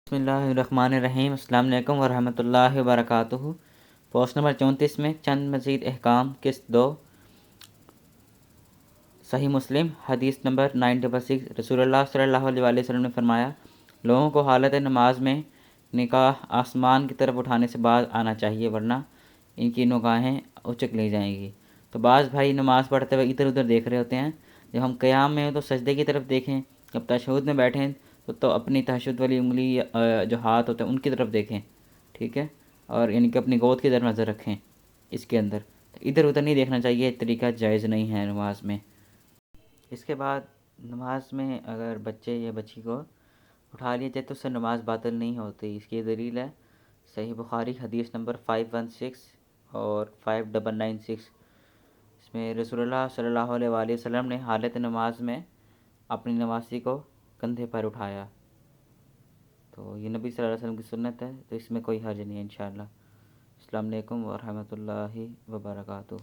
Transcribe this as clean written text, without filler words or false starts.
بسم اللہ الرحمن الرحیم۔ السلام علیکم ورحمۃ اللہ وبرکاتہ۔ پوسٹ نمبر 34 میں چند مزید احکام قسط 2 صحیح مسلم حدیث نمبر 966۔ رسول اللہ صلی اللہ علیہ وآلہ وسلم نے فرمایا، لوگوں کو حالت نماز میں نگاہ آسمان کی طرف اٹھانے سے باز آنا چاہیے، ورنہ ان کی نگاہیں اچک لی جائیں گی۔ تو بعض بھائی نماز پڑھتے ہوئے ادھر ادھر دیکھ رہے ہوتے ہیں۔ جب ہم قیام میں ہوں تو سجدے کی طرف دیکھیں، جب تشہد میں بیٹھیں تو اپنی تشہد والی انگلی جو ہاتھ ہوتے ہیں ان کی طرف دیکھیں، ٹھیک ہے، اور یعنی کہ اپنی گود کی طرف نظر رکھیں۔ اس کے اندر ادھر ادھر نہیں دیکھنا چاہیے، طریقہ جائز نہیں ہے نماز میں۔ اس کے بعد نماز میں اگر بچے یا بچی کو اٹھا لیا جائے تو اس سے نماز باطل نہیں ہوتی۔ اس کی دلیل ہے صحیح بخاری حدیث نمبر 516 اور 5996۔ اس میں رسول اللہ صلی اللہ علیہ وآلہ وسلم نے حالت نماز میں اپنی نمازی کو کندھے پر اٹھایا، تو یہ نبی صلی اللہ علیہ وسلم کی سنت ہے، تو اس میں کوئی حرج نہیں ہے انشاءاللہ۔ السلام علیکم ورحمۃ اللہ وبرکاتہ۔